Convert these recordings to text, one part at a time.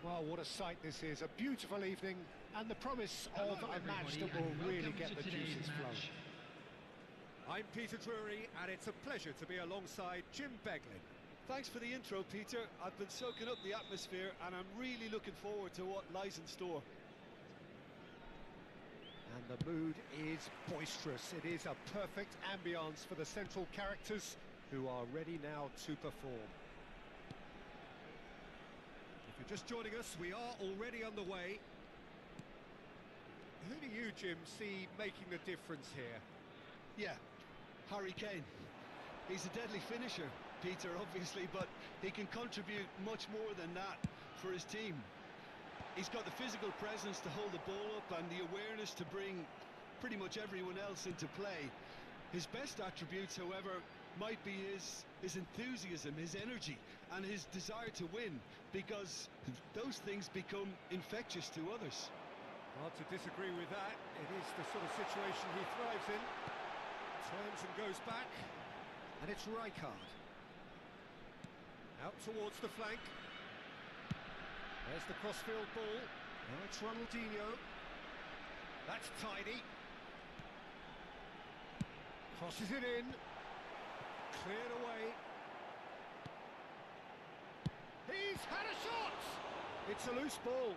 Well, what a sight this is, a beautiful evening, and the promise of a match that will really get the juices flowing. I'm Peter Drury, and it's a pleasure to be alongside Jim Beglin. Thanks for the intro, Peter. I've been soaking up the atmosphere, and I'm really looking forward to what lies in store. And the mood is boisterous. It is a perfect ambience for the central characters, who are ready now to perform. If you're just joining us, we are already on the way. Who do you, Jim, see making the difference here? Yeah, Harry Kane. He's a deadly finisher, Peter, obviously, but he can contribute much more than that for his team. He's got the physical presence to hold the ball up and the awareness to bring pretty much everyone else into play. His best attributes, however, might be his enthusiasm, his energy, and his desire to win, because those things become infectious to others. Hard to disagree with that. It is the sort of situation he thrives in. Turns and goes back, and it's Rijkaard. Out towards the flank. There's the crossfield ball. Now it's Ronaldinho. That's tidy. Crosses it in. Cleared away. He's had a shot! It's a loose ball.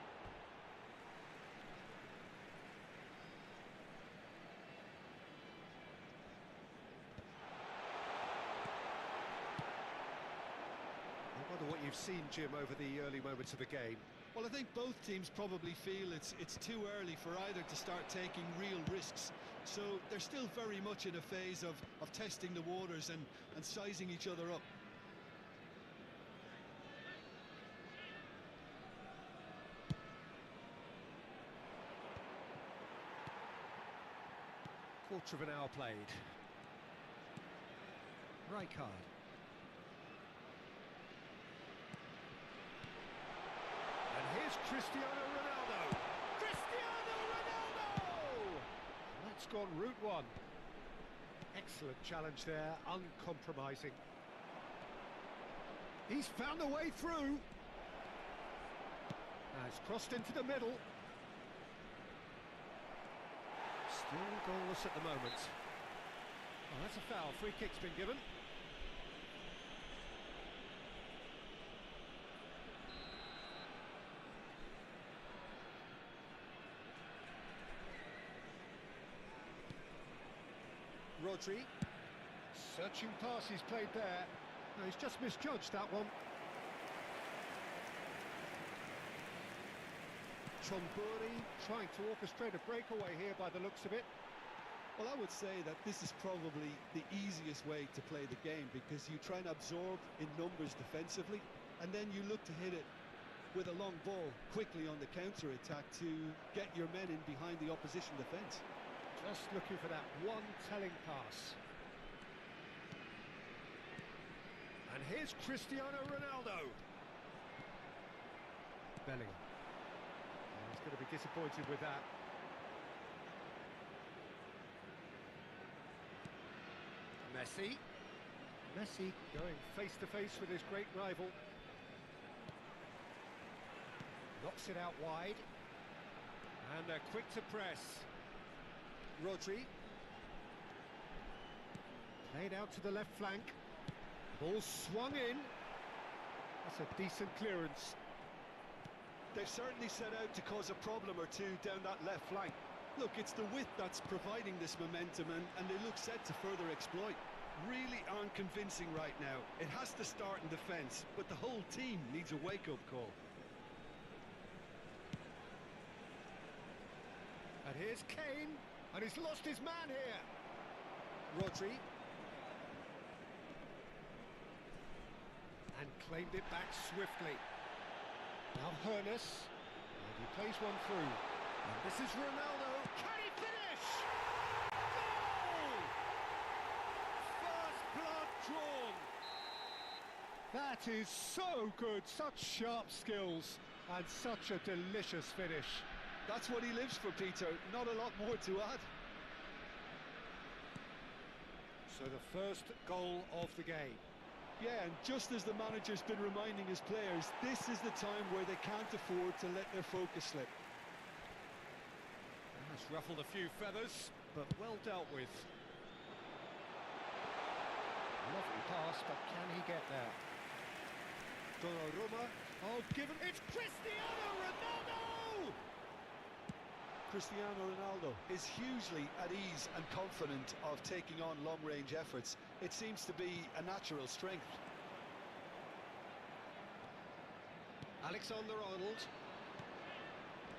I wonder what you've seen, Jim, over the early moments of the game. Well, I think both teams probably feel it's too early for either to start taking real risks. So they're still very much in a phase of testing the waters and sizing each other up. Quarter of an hour played. Rijkaard. And here's Cristiano Ronaldo. Cristiano Ronaldo! That's gone route one. Excellent challenge there, uncompromising. He's found a way through. Now it's crossed into the middle. Still goalless at the moment. Oh, that's a foul. Free kick's been given. Rodri. Searching pass he's played there. No, he's just misjudged that one. Chomburi trying to orchestrate a breakaway here by the looks of it. Well, I would say that this is probably the easiest way to play the game, because you try and absorb in numbers defensively, and then you look to hit it with a long ball quickly on the counter-attack to get your men in behind the opposition defence. Just looking for that one telling pass. And here's Cristiano Ronaldo. Bellingham. He's going to be disappointed with that. Messi. Messi going face-to-face with his great rival. Knocks it out wide. And they're quick to press. Rodri. Played out to the left flank. Ball swung in. That's a decent clearance. They've certainly set out to cause a problem or two down that left flank. Look, it's the width that's providing this momentum, and they look set to further exploit. Really aren't convincing right now. It has to start in defence, but the whole team needs a wake-up call. And here's Kane, and he's lost his man here. Rodri. And claimed it back swiftly. Now Hernus, and he plays one through. And this is Ronaldo. Can he finish? Goal! First blood drawn. That is so good, such sharp skills, and such a delicious finish. That's what he lives for, Peter. Not a lot more to add. So the first goal of the game. Yeah, and just as the manager's been reminding his players, this is the time where they can't afford to let their focus slip. That's ruffled a few feathers, but well dealt with. Lovely pass, but can he get there? Donnarumma. Oh, given it's Cristiano Ronaldo! Cristiano Ronaldo is hugely at ease and confident of taking on long-range efforts. It seems to be a natural strength. Alexander-Arnold.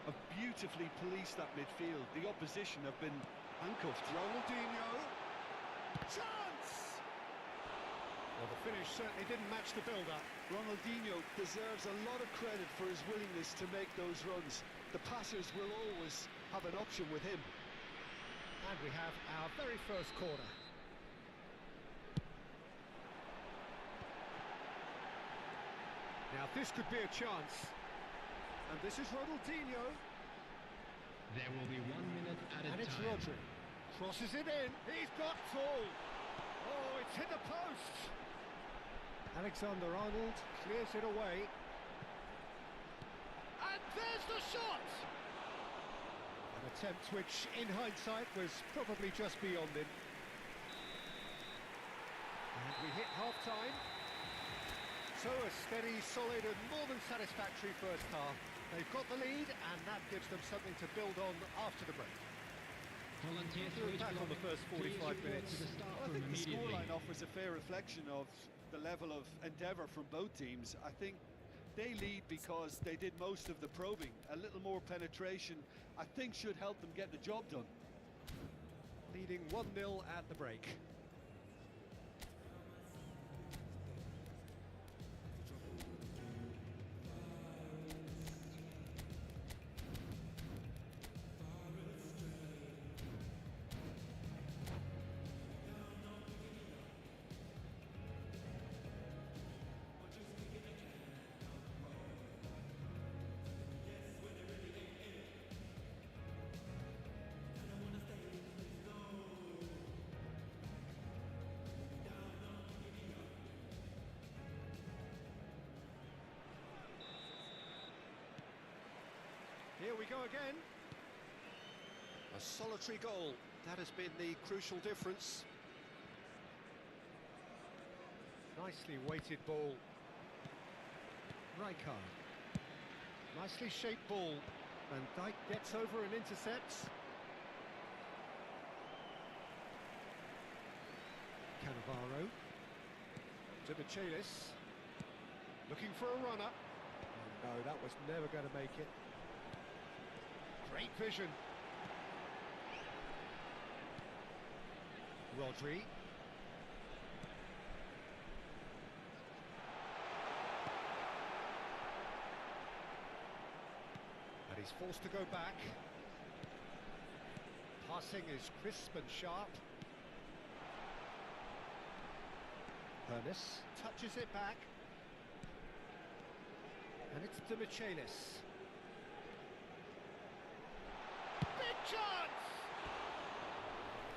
Have beautifully policed that midfield. The opposition have been handcuffed. Ronaldinho. Chance! Well, the finish certainly didn't match the build-up. Ronaldinho deserves a lot of credit for his willingness to make those runs. The passers will always have an option with him. And we have our very first corner. Now this could be a chance. And this is Ronaldinho. There will be 1 minute added And it's time. Rodri. Crosses it in. He's got full. Oh, it's hit the post. Alexander-Arnold clears it away. And there's the shot. An attempt which, in hindsight, was probably just beyond him. And we hit half-time. So a steady, solid and more than satisfactory first half. They've got the lead and that gives them something to build on after the break. Volunteers They're back on the first 45 minutes. I think the scoreline offers a fair reflection of the level of endeavour from both teams. I think they lead because they did most of the probing. A little more penetration, I think, should help them get the job done. Leading 1-0 at the break. Here we go again. A solitary goal. That has been the crucial difference. Nicely weighted ball. Rijkaard. Nicely shaped ball. Van Dijk gets over and intercepts. Cannavaro. To Michelis. Looking for a runner. Oh, no, that was never going to make it. Great vision. Rodri. And he's forced to go back. Passing is crisp and sharp. Ernest touches it back. And it's to Michelis. Big chance!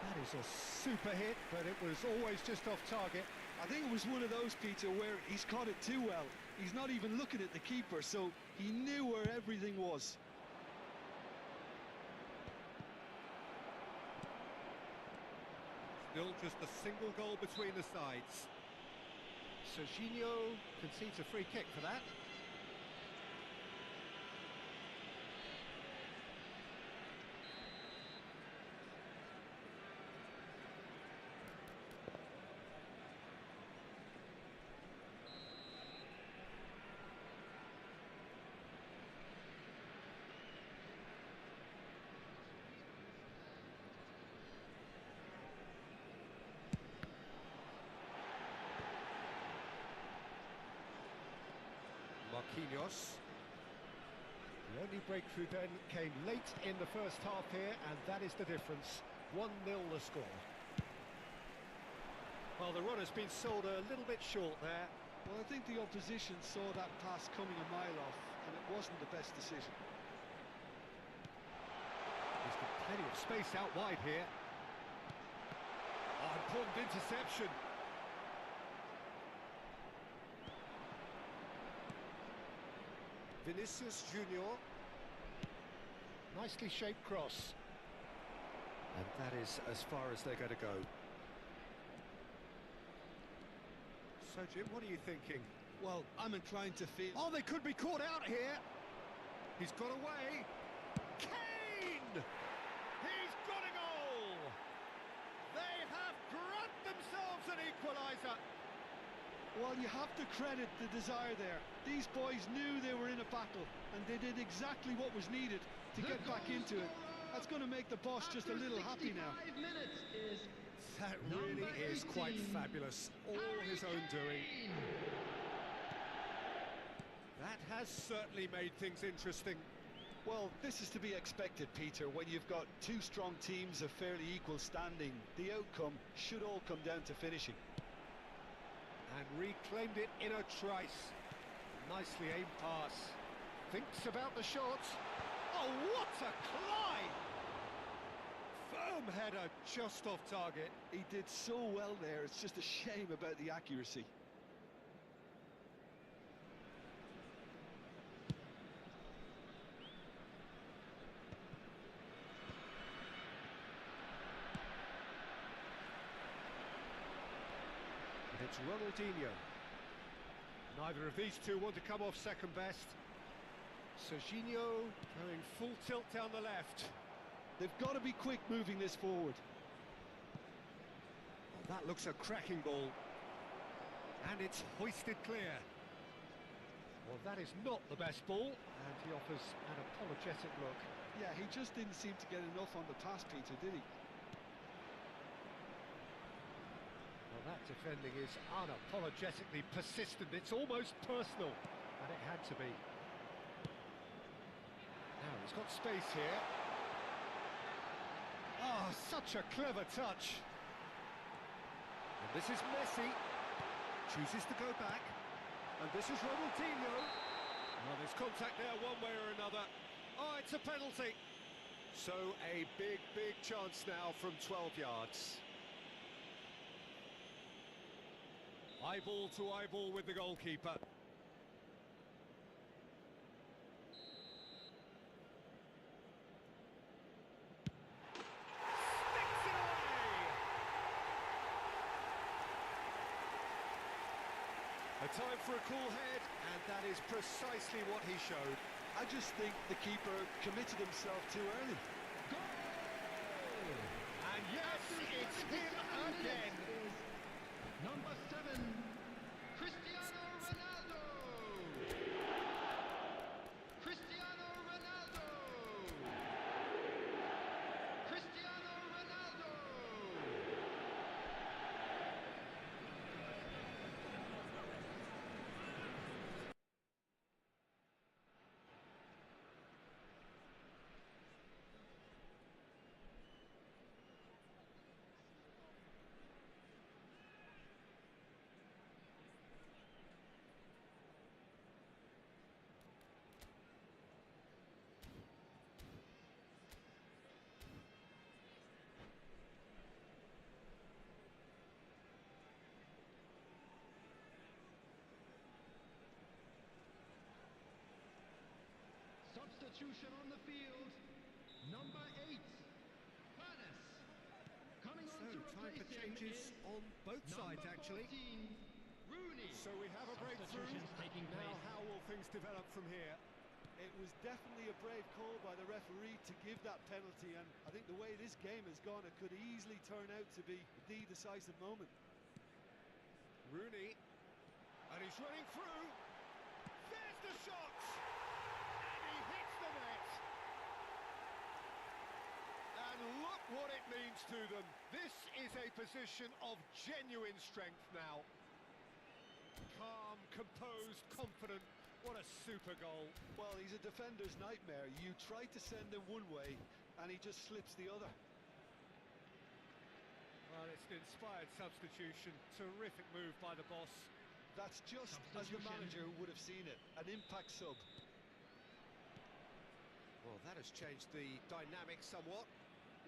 That is a super hit, but it was always just off target. I think it was one of those, Peter, where he's caught it too well. He's not even looking at the keeper, so he knew where everything was. Still just a single goal between the sides. Serginho concedes a free kick for that. Marquinhos. The only breakthrough then came late in the first half here, and that is the difference. 1-0 the score. Well, the run has been sold a little bit short there. Well, I think the opposition saw that pass coming a mile off, and it wasn't the best decision. He's got plenty of space out wide here. Oh, important interception. Vinicius Junior. Nicely shaped cross. And that is as far as they're going to go. So, Jim, what are you thinking? Well, I'm inclined to feel... Oh, they could be caught out here. He's got away. Kane! He's got a goal! They have grabbed themselves an equaliser. Well, you have to credit the desire there. These boys knew they were in a battle, and they did exactly what was needed to get back into it. That's going to make the boss just a little happy now. That really is quite fabulous. All his own doing. That has certainly made things interesting. Well, this is to be expected, Peter. When you've got two strong teams of fairly equal standing, the outcome should all come down to finishing. And reclaimed it in a trice. Nicely aimed pass. Thinks about the shot. Oh, what a climb! Firm header just off target. He did so well there, it's just a shame about the accuracy. And it's Ronaldinho. Neither of these two want to come off second best. Serginho going full tilt down the left. They've got to be quick moving this forward. Oh, that looks a cracking ball. And it's hoisted clear. Well, that is not the best ball. And he offers an apologetic look. Yeah, he just didn't seem to get enough on the pass, Peter, did he? Well, that defending is unapologetically persistent. It's almost personal. And it had to be. Now, he's got space here. Oh, such a clever touch. And this is Messi. Chooses to go back. And this is Ronaldinho. Well, there's contact there one way or another. Oh, it's a penalty. So a big, big chance now from 12 yards. Eyeball to eyeball with the goalkeeper. A time for a cool head, and that is precisely what he showed. I just think the keeper committed himself too early. And yes, it's him again. Number 7, Cristiano Ronaldo. Cristiano Ronaldo. Cristiano Ronaldo. Substitution on the field. Number 8, Panis. Coming on to Time for replace him changes is on both sides, number actually. 14, Rooney. So we have a breakthrough. Substitutions taking Now, place. how will things develop from here? It was definitely a brave call by the referee to give that penalty, and I think the way this game has gone, it could easily turn out to be the decisive moment. Rooney, and he's running through. There's the shot! And he hits the net! And look what it means to them. This is a position of genuine strength now. Calm, composed, confident. What a super goal. Well, he's a defender's nightmare. You try to send him one way, and he just slips the other. Well, it's an inspired substitution. Terrific move by the boss. That's just as the manager would have seen it. An impact sub. Well, that has changed the dynamic somewhat.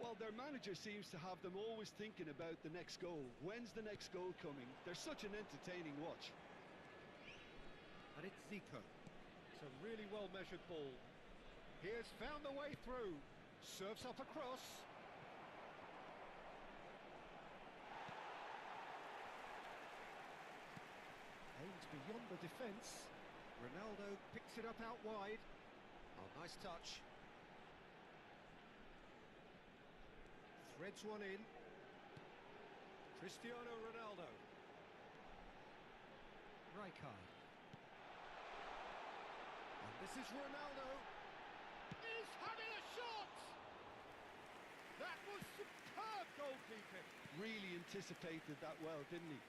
Well, their manager seems to have them always thinking about the next goal. When's the next goal coming? They're such an entertaining watch. And it's Zico. It's a really well-measured ball. He has found the way through. Serves up across. Aims beyond the defence. Ronaldo picks it up out wide. Oh, nice touch. Threads one in. Cristiano Ronaldo. Rijkaard. And this is Ronaldo. He's having a shot! That was superb goalkeeping. Really anticipated that well, didn't he?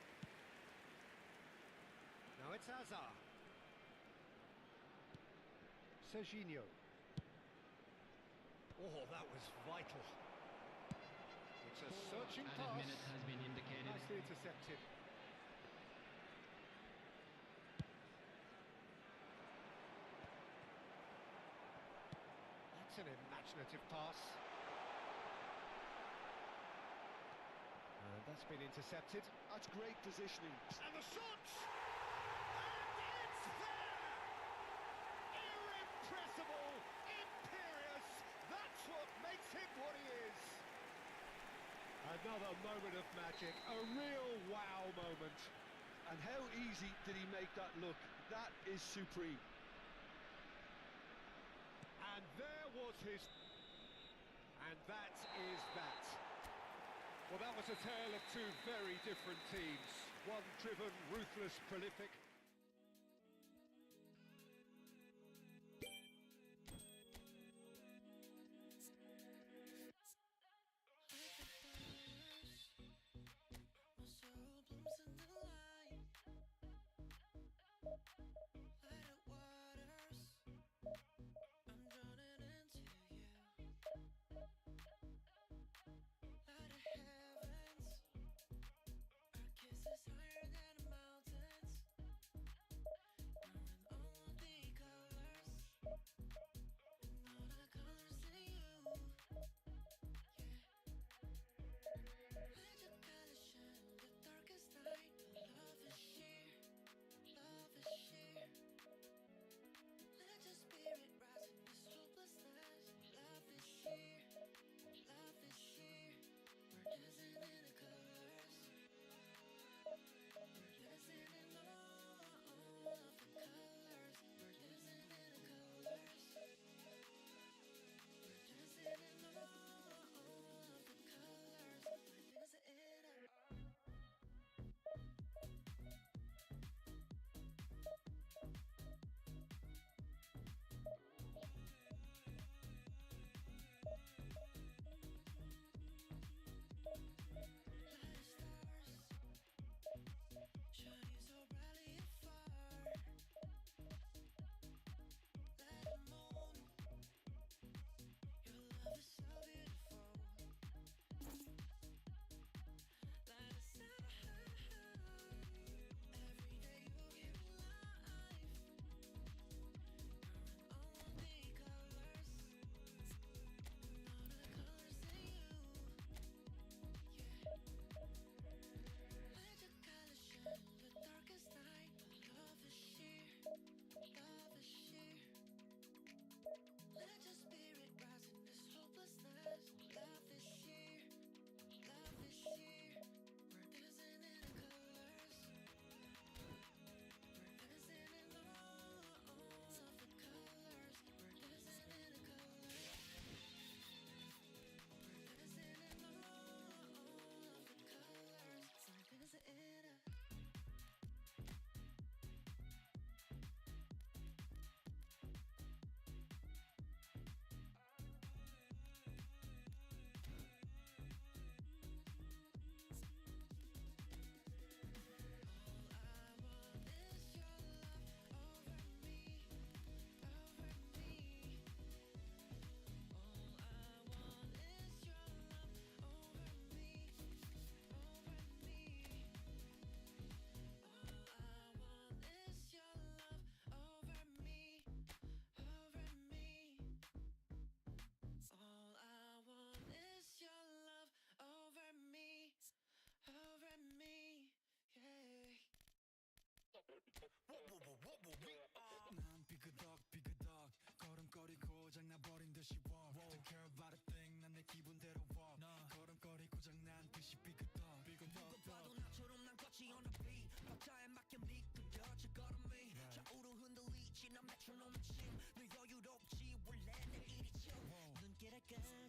Now it's Hazard. Serginho. Oh, that was vital. It's a searching Added pass. minute has been indicated. Nicely intercepted. That's an imaginative pass. And that's been intercepted. That's great positioning. And the shot! And it's there! Irrepressible, imperious, that's what makes him what he is. Another moment of magic, a real wow moment. And how easy did he make that look? That is supreme. And there was his... And that is that. Well, that was a tale of two very different teams. One driven, ruthless, prolific.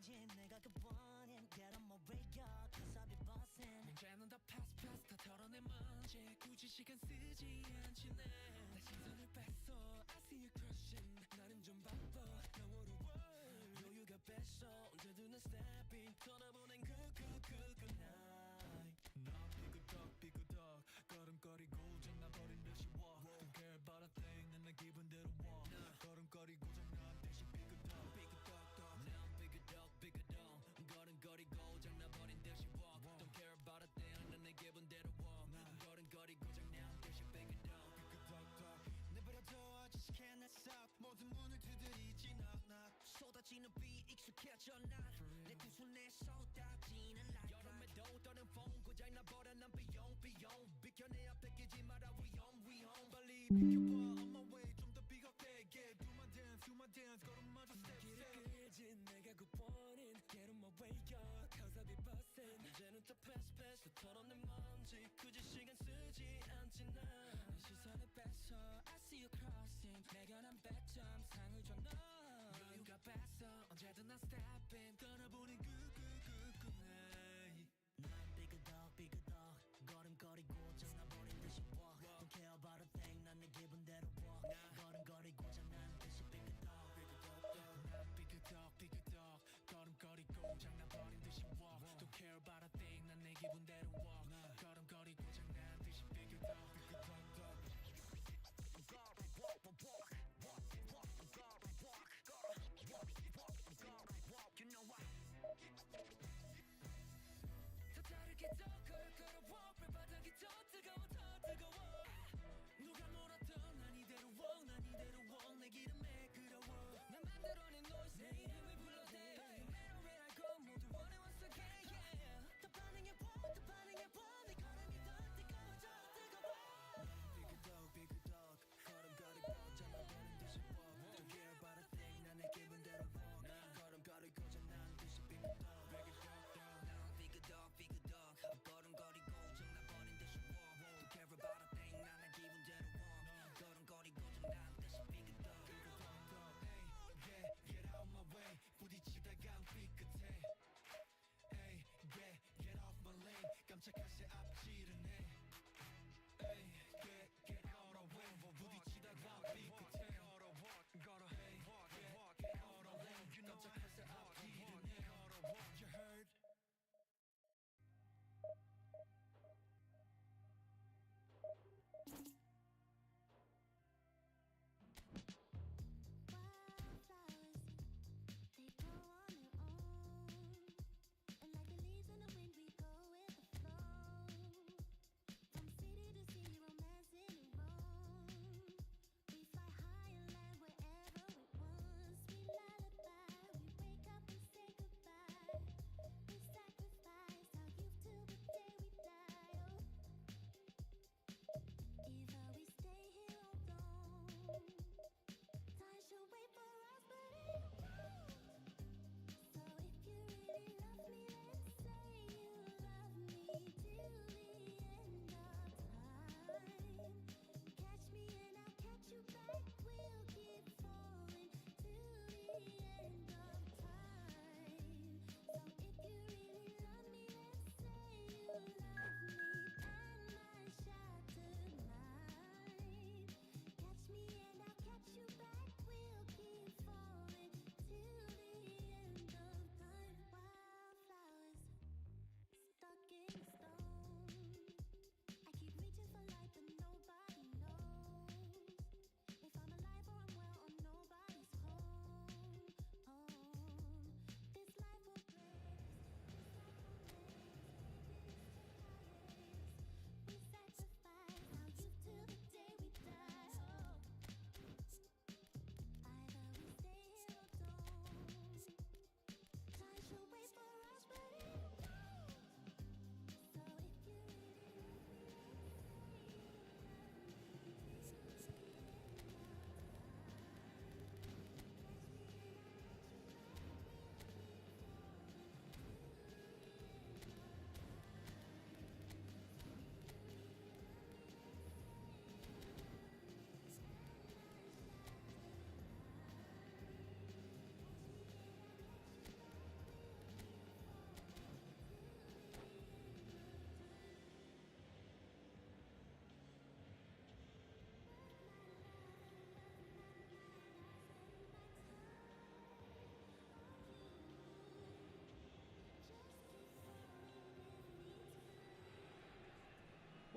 삐끗삐끗해진 내가 그 원인 Get on my way up cause I'll be bossing 문제는 다 패스 다 털어내 먼지 굳이 시간 쓰지 않지 내 시선을 뺐어 I see you crushing 나는 좀 바빠 영어로워 여유가 뺐어 언제든 난 stepping 떠나보낸 good night 나 삐끗덕 걸음거리고 장난버린 듯이 walk Don't care about a thing 난 내 기분대로 walk 걸음거리고 장난 듯이 삐끗덕 난 삐끗덕 걸음거리고 장난버린 듯이 walk Don't care about a thing 난 내 기분대로 walk 걸음거리고 장난 듯이 삐끗덕 내버려둬 I just cannot stop 모든 문을 두드리지 knock 쏟아지는 비 익숙해져 난내 두 손에 쏟아지는 light 여름에도 떠는 风고장나버려 난 비용 비켜내야 뺏기지 마라 위험 빨리 비켜봐 on my way 좀 더 비겁해 yeah do my dance 걸음마저 step 길을 끄진 내가 그 원인 Get on my way up cause I'll be bustin' 이제는 또 패스 또 털어낸 먼지 굳이 시간 쓰지 않지 난 시선을 뺐어 I see you crossing 내가 난 100점 상을 줘 너 여유가 뺐어 언제든 난 stepping 떠나보낸 good night 난 삐끗덕 걸음거리고 장난버린 듯이 walk Don't care about a thing 난 내 기분대로 walk 걸음거리고 장난 듯이 삐끗덕 난 삐끗덕 걸음거리고 장난버린 듯이 walk Don't care about a thing 난 내 기분대로 walk 걸음거리고 장난 듯이 삐끗덕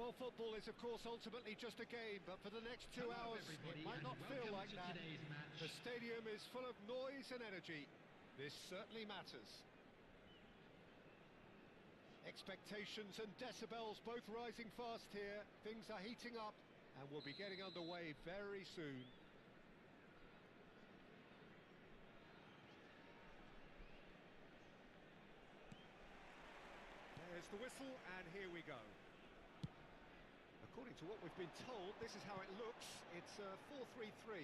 Well, football is, of course, ultimately just a game, but for the next 2 Hello, hours, everybody, it might and not feel welcome like to that. today's match. The stadium is full of noise and energy. This certainly matters. Expectations and decibels both rising fast here. Things are heating up, and we'll be getting underway very soon. There's the whistle, and here we go. According to what we've been told, this is how it looks. It's a 4-3-3.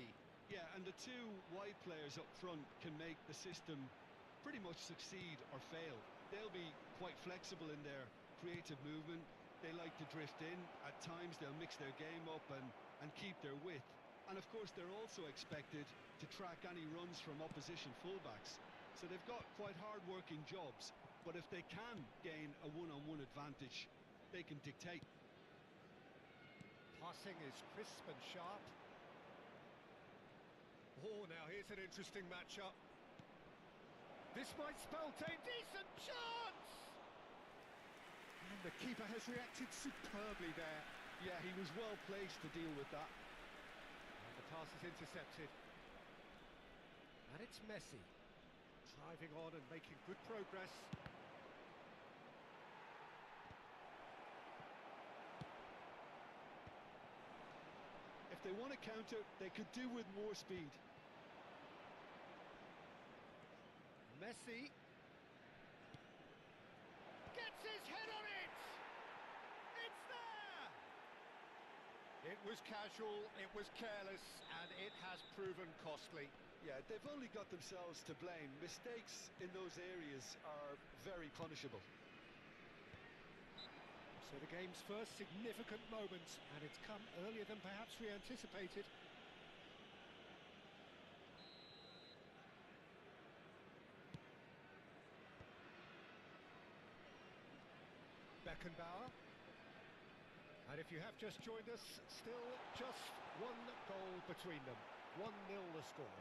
Yeah, and the two wide players up front can make the system pretty much succeed or fail. They'll be quite flexible in their creative movement. They like to drift in. At times they'll mix their game up and keep their width. And of course they're also expected to track any runs from opposition fullbacks. So they've got quite hard-working jobs. But if they can gain a one-on-one advantage, they can dictate. Passing is crisp and sharp. Oh, now here's an interesting matchup. This might spell a decent chance! And the keeper has reacted superbly there. Yeah, he was well placed to deal with that. And the pass is intercepted. And it's Messi. Driving on and making good progress. If they want to counter, they could do with more speed. Messi gets his head on it! It's there! It was casual, it was careless, and it has proven costly. Yeah, they've only got themselves to blame. Mistakes in those areas are very punishable. So the game's first significant moment, and it's come earlier than perhaps we anticipated. Beckenbauer. And if you have just joined us, still just one goal between them. 1-0 the score.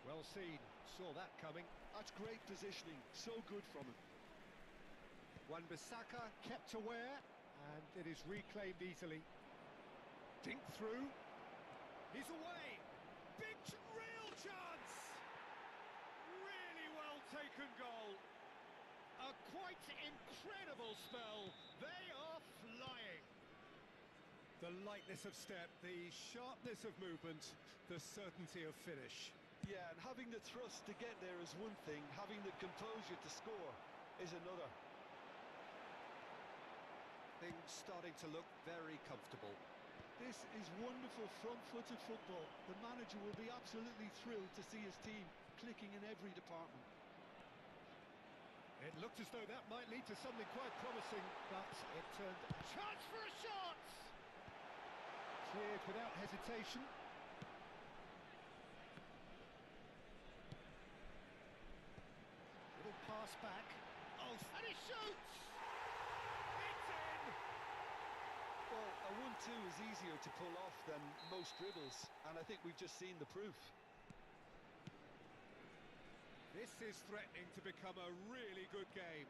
Well seen, saw that coming. That's great positioning, so good from him. Wan-Bissaka kept aware, and it is reclaimed easily. Dink through. He's away. Big, real chance. Really well taken goal. A quite incredible spell. They are flying. The lightness of step, the sharpness of movement, the certainty of finish. Yeah, and having the thrust to get there is one thing, having the composure to score is another. Things starting to look very comfortable. This is wonderful front-footed football. The manager will be absolutely thrilled to see his team clicking in every department. It looked as though that might lead to something quite promising, but it turned... Chance for a shot! Cleared without hesitation. Little pass back. Oh, and he shoots! It's in! Well, a 1-2 is easier to pull off than most dribbles, and I think we've just seen the proof. This is threatening to become a really good game.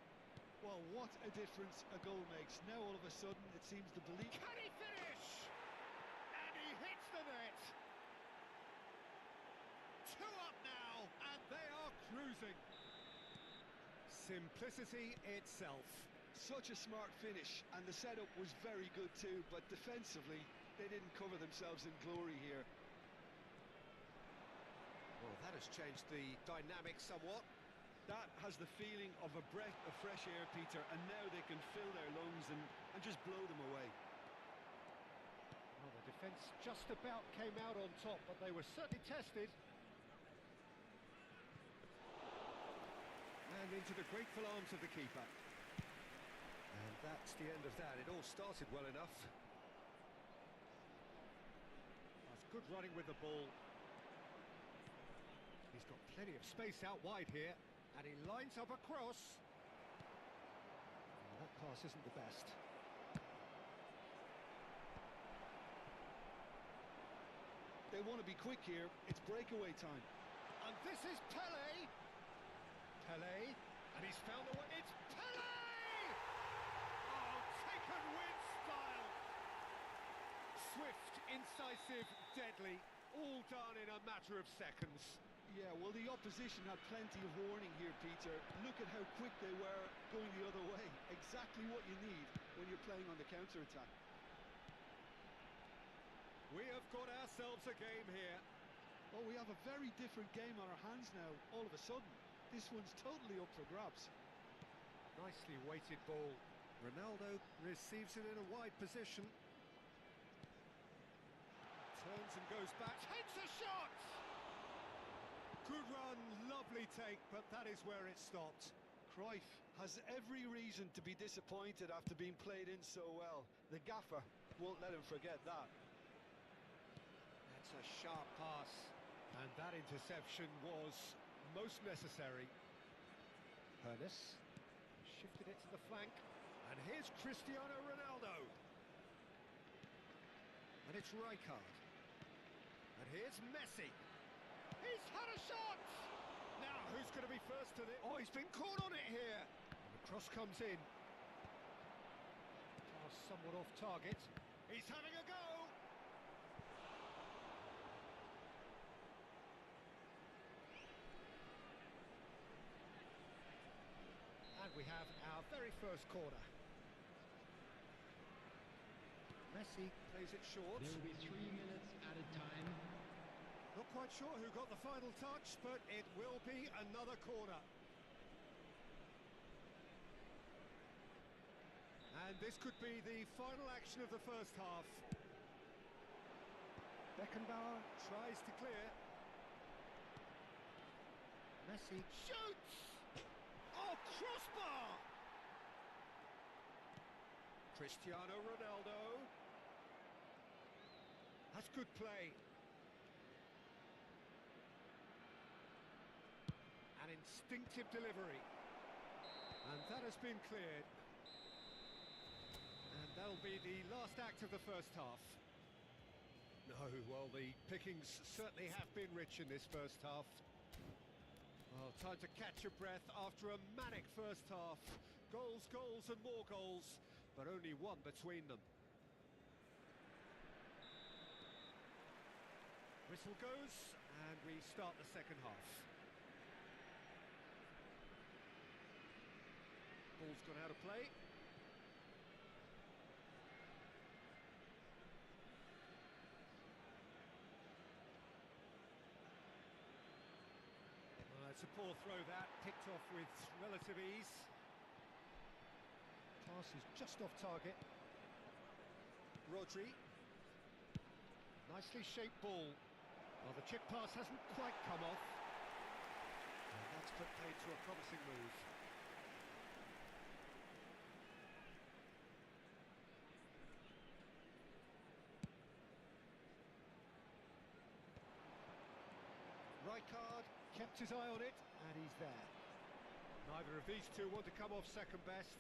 Well, what a difference a goal makes. Now all of a sudden it seems the belief... Can he finish? And he hits the net. 2 up now, and they are cruising. Simplicity itself. Such a smart finish, and the setup was very good too, but defensively they didn't cover themselves in glory here. Well, that has changed the dynamic somewhat. That has the feeling of a breath of fresh air, Peter, and now they can fill their lungs and just blow them away. Well, the defence just about came out on top, but they were certainly tested. And into the grateful arms of the keeper. And that's the end of that. It all started well enough. That's good running with the ball. He's got plenty of space out wide here, and he lines up a cross. Well, that pass isn't the best. They want to be quick here. It's breakaway time. And this is Pele. Pele, and he's found the way. It's Pele! Oh, Swift, incisive, deadly, all done in a matter of seconds. Yeah, well, the opposition had plenty of warning here, Peter. Look at how quick they were going the other way. Exactly what you need when you're playing on the counter-attack. We have got ourselves a game here. Oh, we have a very different game on our hands now, all of a sudden. This one's totally up for grabs. Nicely weighted ball. Ronaldo receives it in a wide position. Turns and goes back, takes a shot! Good run, lovely take, but that is where it stopped. Cruyff has every reason to be disappointed after being played in so well. The gaffer won't let him forget that. That's a sharp pass. And that interception was most necessary. Hernes shifted it to the flank. And here's Cristiano Ronaldo. And it's Rijkaard. And here's Messi. He's had a shot! Now, who's going to be first to this? Oh, he's been caught on it here. And the cross comes in. Pass somewhat off target. He's having a go! And we have our very first corner. Messi plays it short. There will be 3 minutes at a time. Not quite sure who got the final touch, but it will be another corner. And this could be the final action of the first half. Beckenbauer tries to clear. Messi shoots! Oh, crossbar! Cristiano Ronaldo. That's good play. An instinctive delivery. And that has been cleared. And that'll be the last act of the first half. No, well, the pickings certainly have been rich in this first half. Well, time to catch your breath after a manic first half. Goals, goals and more goals, but only one between them. Whistle goes, and we start the second half. Ball's gone out of play. It's a poor throw that, picked off with relative ease. Pass is just off target. Rodri. Nicely shaped ball. Well, the chip pass hasn't quite come off. And that's put paid to a promising move. Rijkaard kept his eye on it, and he's there. Neither of these two want to come off second best.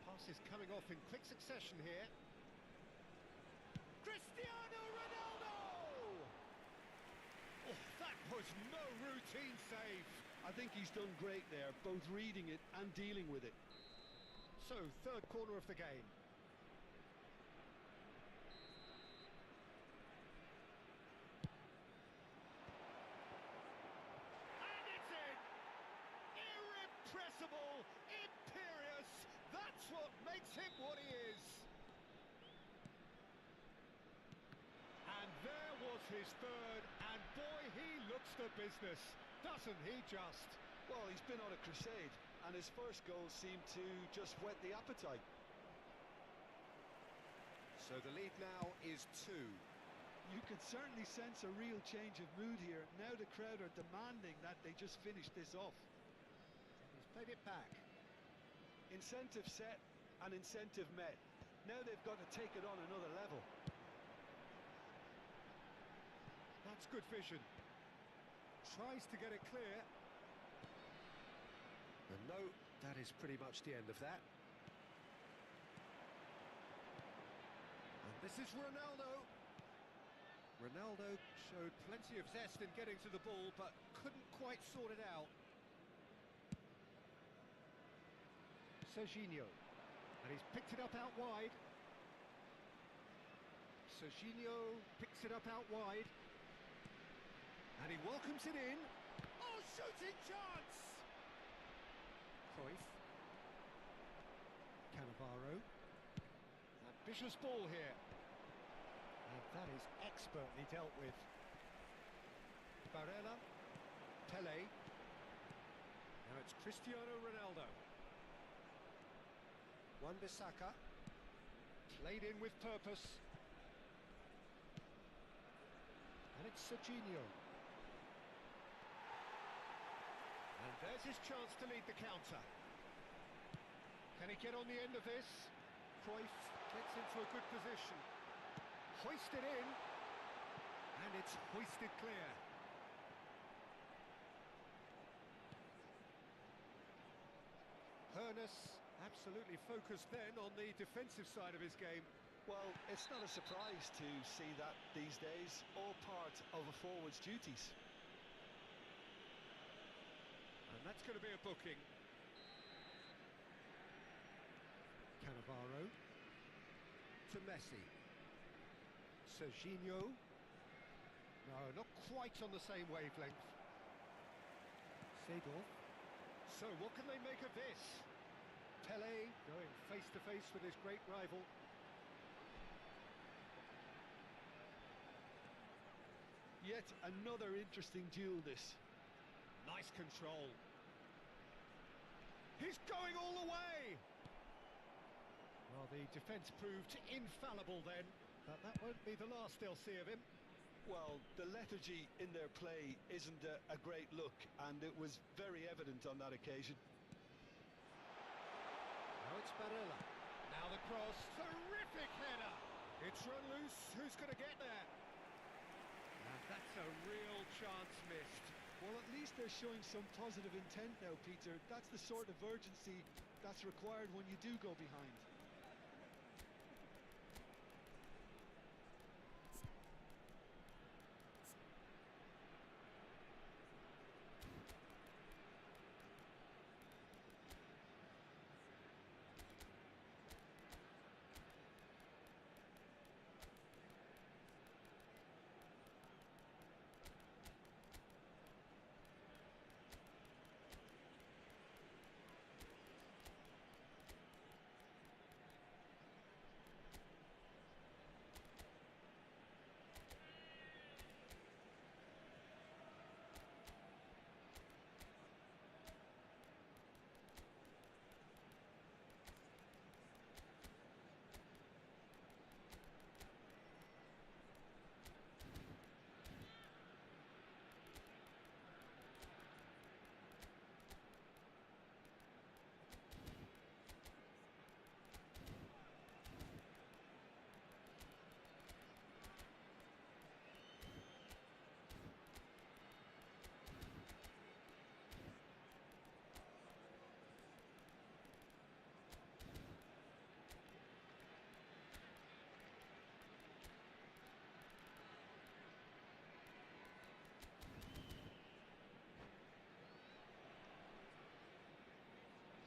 Pass is coming off in quick succession here. Cristiano Ronaldo! Oh, that was no routine save. I think he's done great there, both reading it and dealing with it. So, third corner of the game. And it's in! Irrepressible, imperious, that's what makes him what he is. And there was his third, and boy, he looks the business, doesn't he just? Well, he's been on a crusade, and his first goal seemed to just whet the appetite. So the lead now is 2. You could certainly sense a real change of mood here. Now the crowd are demanding that they just finish this off. He's played it back. Incentive set and incentive met. Now they've got to take it on another level. That's good vision. Tries to get it clear. And no, that is pretty much the end of that. And this is Ronaldo. Ronaldo showed plenty of zest in getting to the ball, but couldn't quite sort it out. Serginho. And he's picked it up out wide. Serginho picks it up out wide. And he welcomes it in. Oh, shooting chance! Cruyff. Cannavaro. Ambitious ball here. And that is expertly dealt with. Barella. Pele. Now it's Cristiano Ronaldo. Wan-Bissaka. Played in with purpose. And it's Serginho. And there's his chance to lead the counter. Can he get on the end of this? Cruyff gets into a good position. Hoisted in. And it's hoisted clear. Hoeneß absolutely focused then on the defensive side of his game. Well, it's not a surprise to see that these days, all part of a forward's duties. And that's going to be a booking. Cannavaro. To Messi. Serginho. No, not quite on the same wavelength. Seedorf. So what can they make of this? Pele going face to face with his great rival. Yet another interesting duel, this. Nice control. He's going all the way! Well, the defence proved infallible then, but that won't be the last they'll see of him. Well, the lethargy in their play isn't a great look, and it was very evident on that occasion. Now it's Barella. Now the cross. Terrific header! It's run loose. Who's going to get there? And that's a real chance missed. Well, at least they're showing some positive intent now, Peter. That's the sort of urgency that's required when you do go behind.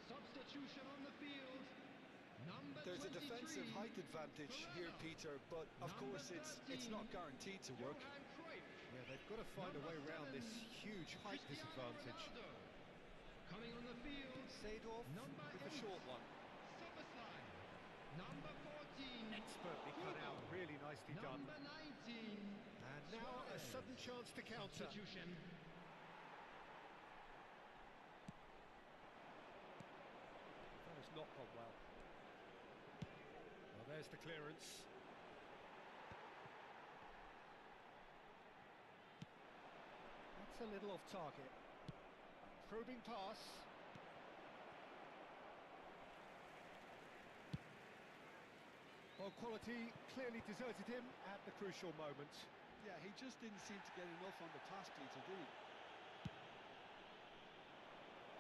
Substitution on the field. Number There's a 23, defensive height advantage here, Peter, but of course it's not guaranteed to work. Johan Cruyff. Yeah, they've got to find a way around this huge height Cristiano disadvantage. Ronaldo. Coming on the field. Seedorf Number with the 8. short one. Szoboszlai. Number 14. Expertly cut out, really nicely done. Number 19. And now a Suarez. sudden chance to counter. Substitution. That has not gone well. Well, there's the clearance. That's a little off target. Probing pass. Well, quality clearly deserted him at the crucial moment. Yeah, he just didn't seem to get enough on the pass, Peter, did he?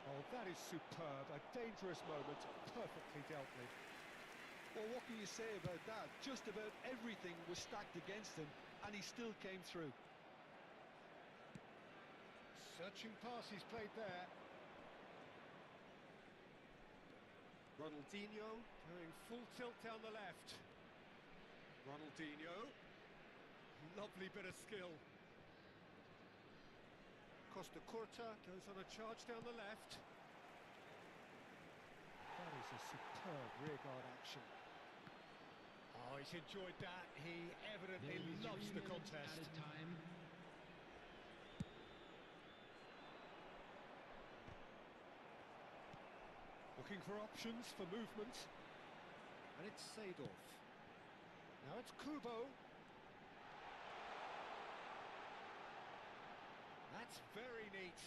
Oh, that is superb. A dangerous moment, perfectly dealt with. Well, what can you say about that? Just about everything was stacked against him, and he still came through. Searching pass he's played there. Ronaldinho going full tilt down the left. Ronaldinho. Lovely bit of skill. Costa Curta goes on a charge down the left. That is a superb rearguard action. Oh, he's enjoyed that. He evidently There is loves 3 the minutes contest. added time. Looking for options for movement. And it's Seedorf. Now it's Kubo. That's very neat.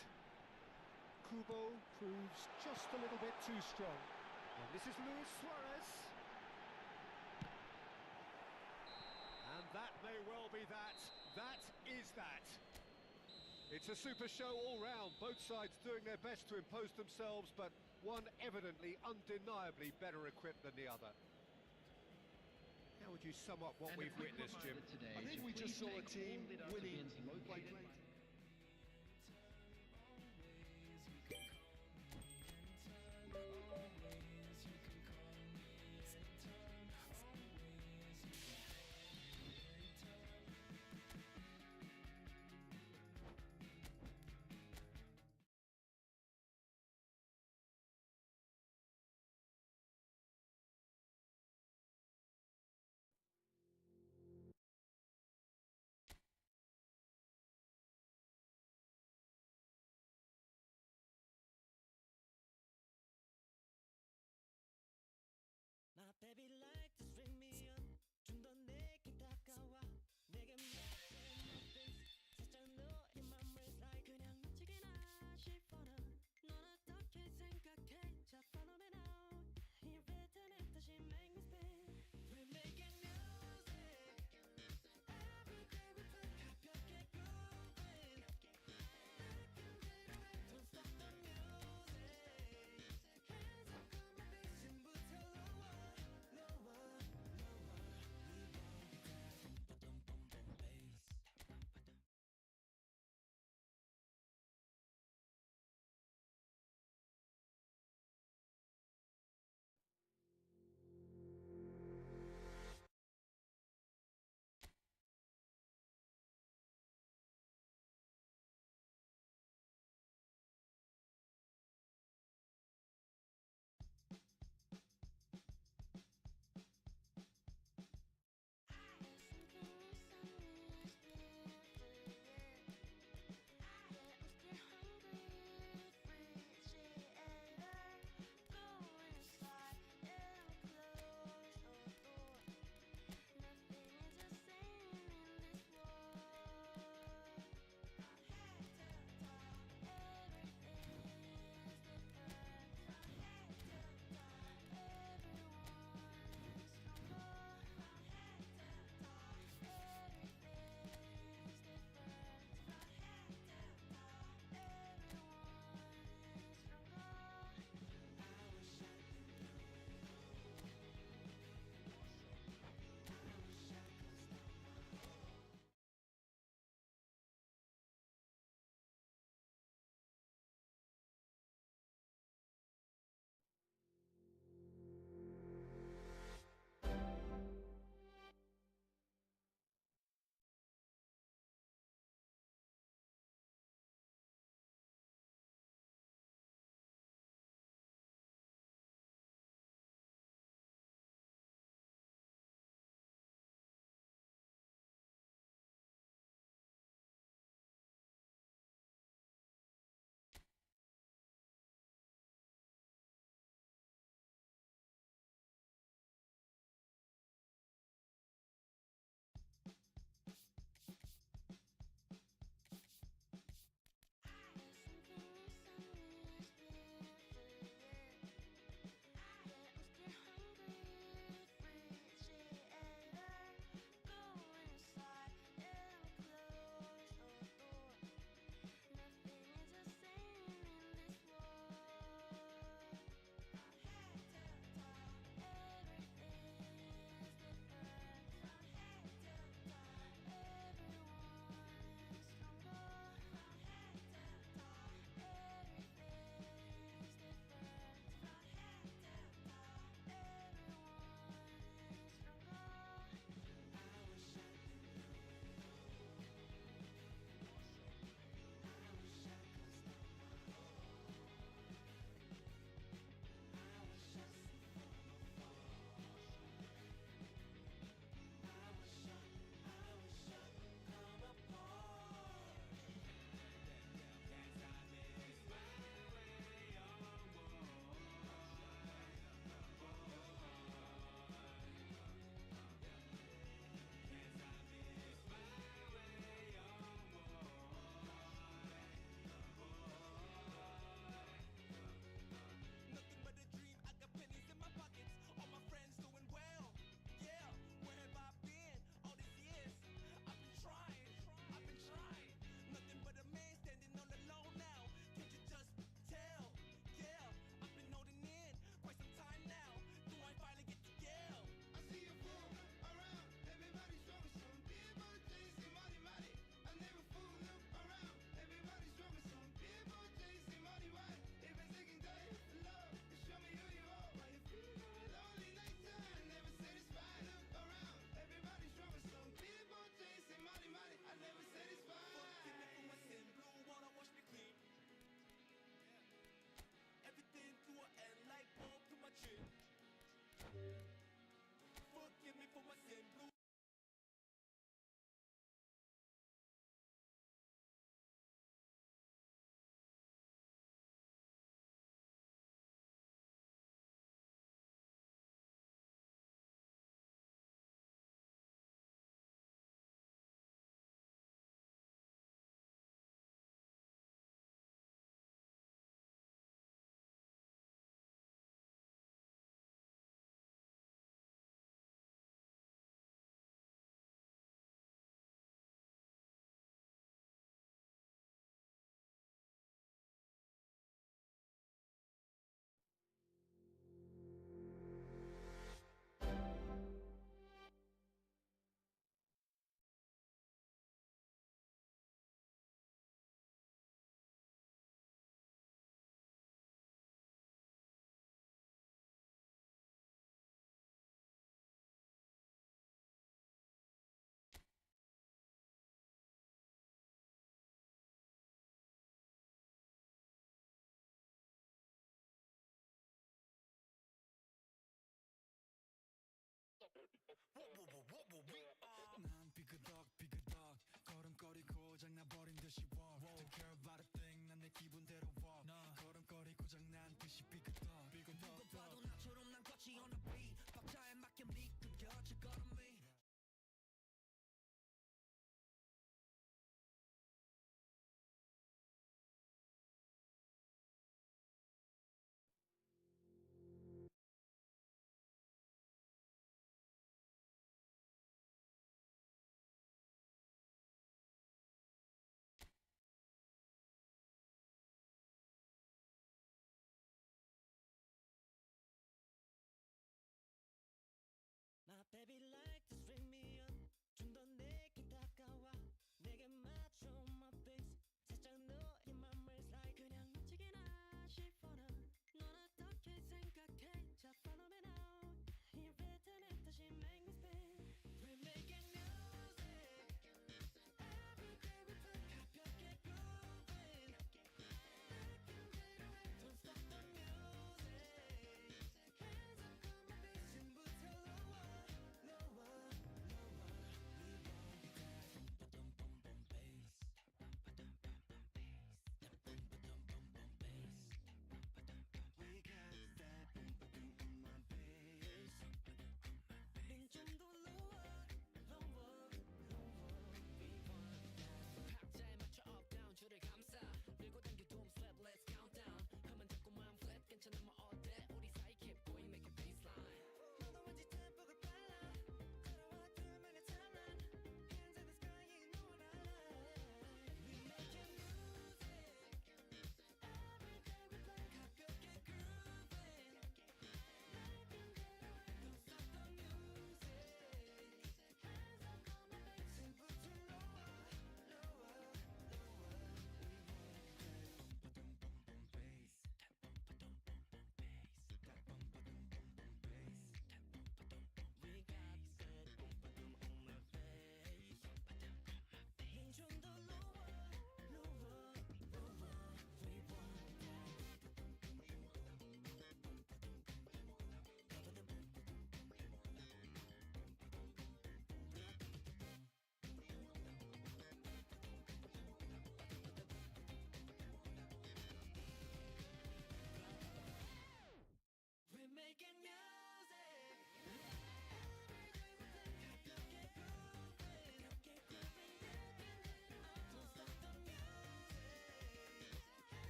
Kubo proves just a little bit too strong. And this is Luis Suarez. And that may well be that. That is that. It's a super show all round. Both sides doing their best to impose themselves, but one evidently, undeniably better equipped than the other. How would you sum up what And we've a quick witnessed, Jim? reminder today I think to we just please saw a make team all the winning dustbins by located playing.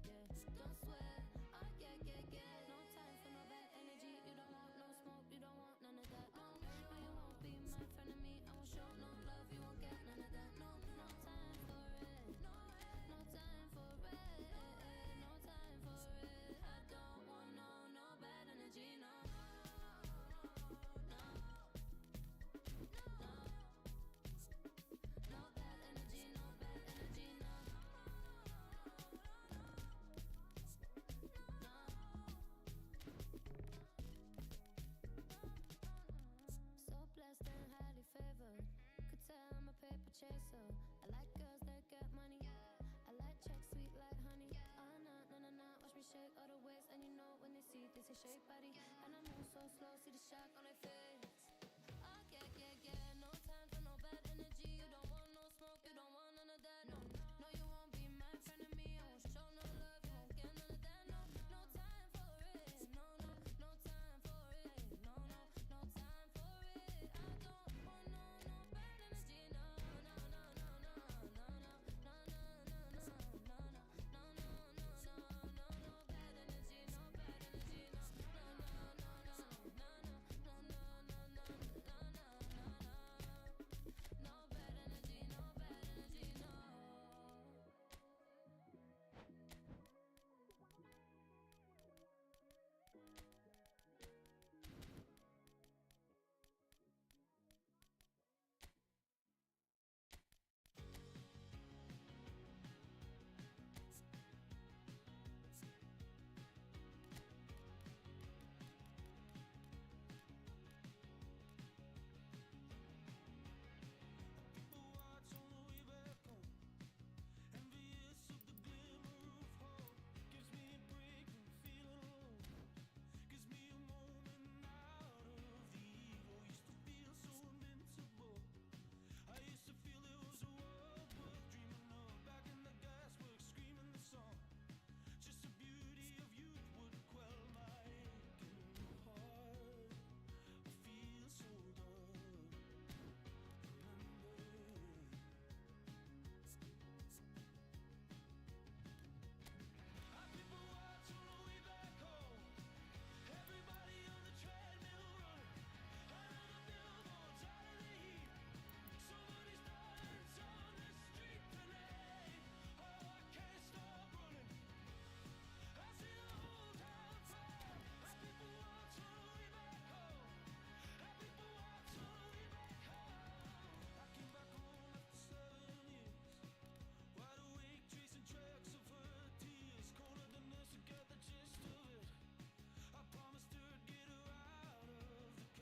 yeah. Don't sweat, oh yeah, yeah, yeah. No time for no bad energy. You don't want no smoke, you don't want none of that. No, no, you won't be my friend of me. I won't show no love, you won't get none of that. No, no time for it. No time for it. No time for it. I don't want no bad energy. No. No. No. No bad energy. No bad energy. No. No. So blessed and highly favored. Could tell I'm a paper chaser. I like girls that get money. I like checks sweet like honey. Oh nah, nah. Watch me shake all the ways, and you know when they see this, they shake body. And I move so slow, see the shock.